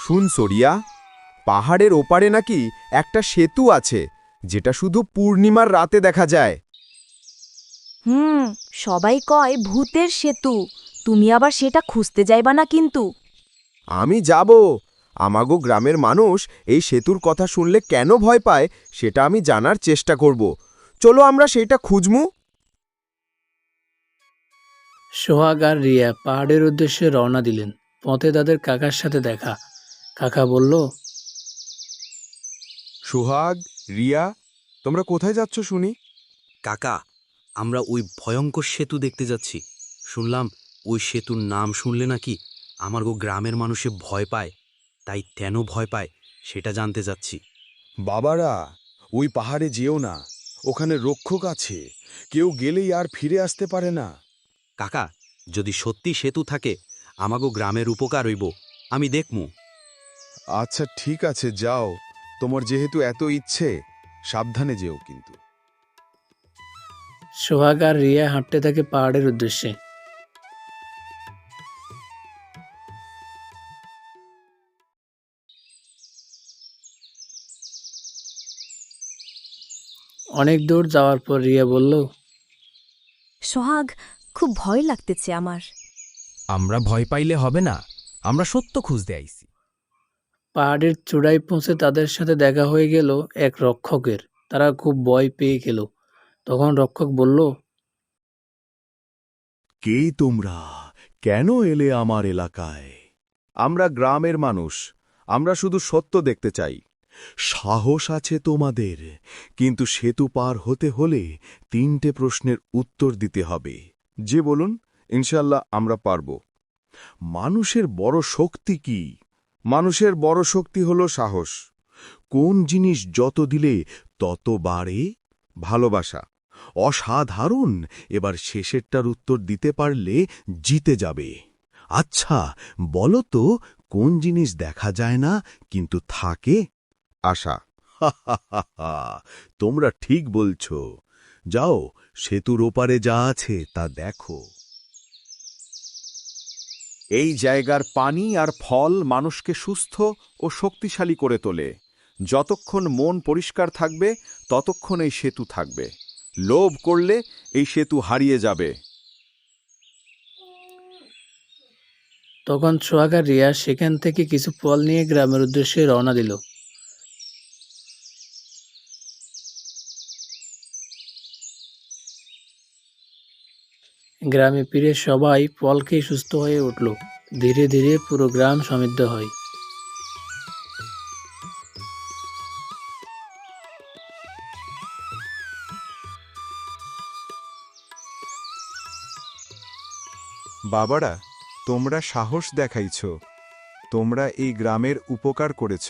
শুন সরিয়া, পাহাড়ের ওপারে নাকি একটা সেতু আছে, যেটা শুধু পূর্ণিমার রাতে দেখা যায়। সবাই কয় ভূতের সেতু। তুমি আবার সেটা খুঁজতে যাইবা না কিন্তু। আমি যাব। আমাগো গ্রামের মানুষ এই সেতুর কথা শুনলে কেন ভয় পায় সেটা আমি জানার চেষ্টা করব। চলো আমরা সেটা খুঁজমু। সোহাগ আর রিয়া পাহাড়ের উদ্দেশ্যে রওনা দিলেন। পথে তাদের কাকার সাথে দেখা। কাকা বলল, সোহাগ, রিয়া, তোমরা কোথায় যাচ্ছ শুনি? কাকা, আমরা ওই ভয়ঙ্কর সেতু দেখতে যাচ্ছি। শুনলাম ওই সেতুর নাম শুনলে নাকি আমারগো গ্রামের মানুষে ভয় পায়, তাই কেন ভয় পায় সেটা জানতে যাচ্ছি। বাবারা, ওই পাহাড়ে যেও না। ওখানে রক্ষক আছে, কেউ গেলেই আর ফিরে আসতে পারে না। কাকা, যদি সত্যি সেতু থাকে আমাগো গ্রামের উপকার হইব, আমি দেখমু। আচ্ছা ঠিক আছে, যাও। তোমার যেহেতু এত ইচ্ছে, সাবধানে যেও কিন্তু। সোহাগ আর রিয়া হাঁটতে থাকে পাহাড়ের উদ্দেশ্যে। অনেক দূর যাওয়ার পর রিয়া বলল, সোহাগ, খুব ভয় লাগতেছে আমার। আমরা ভয় পাইলে হবে না, আমরা সত্য খুঁজতে আইছি। পাহাড়ের চূড়ায় পৌঁছে তাদের সাথে দেখা হয়ে গেল এক রক্ষকের। তারা খুব ভয় পেয়ে গেল। তখন রক্ষক বলল, কে তোমরা? কেন এলে আমার এলাকায়? আমরা গ্রামের মানুষ, আমরা শুধু সত্য দেখতে চাই। সাহস আছে তোমাদের, কিন্তু সেতু পার হতে হলে 3টে প্রশ্নের উত্তর দিতে হবে। যে বলুন, ইনশাল্লাহ আমরা পারব। মানুষের বড় শক্তি কি? মানুষের বড় শক্তি হল সাহস। কোন জিনিস যত দিলে তত বাড়ে? ভালোবাসা। অসাধারণ। এবার শেষেরটার উত্তর দিতে পারলে জিতে যাবে। আচ্ছা, বলো তো, কোন জিনিস দেখা যায় না কিন্তু থাকে? আশা। তোমরা ঠিক বলছ। যাও, সেতুর ওপারে যা আছে তা দেখো। এই জায়গার পানি আর ফল মানুষকে সুস্থ ও শক্তিশালী করে তোলে। যতক্ষণ মন পরিষ্কার থাকবে ততক্ষণ এই সেতু থাকবে। লোভ করলে এই সেতু হারিয়ে যাবে। তখন সোহাগ আর রিয়া সেখান থেকে কিছু ফল নিয়ে গ্রামের উদ্দেশ্যে রওনা দিল। গ্রামে ফিরে সবাই ফল খেয়ে সুস্থ হয়ে উঠল। ধীরে ধীরে পুরো গ্রাম সমৃদ্ধ হয়। বাবারা, তোমরা সাহস দেখাইছ। তোমরা এই গ্রামের উপকার করেছ।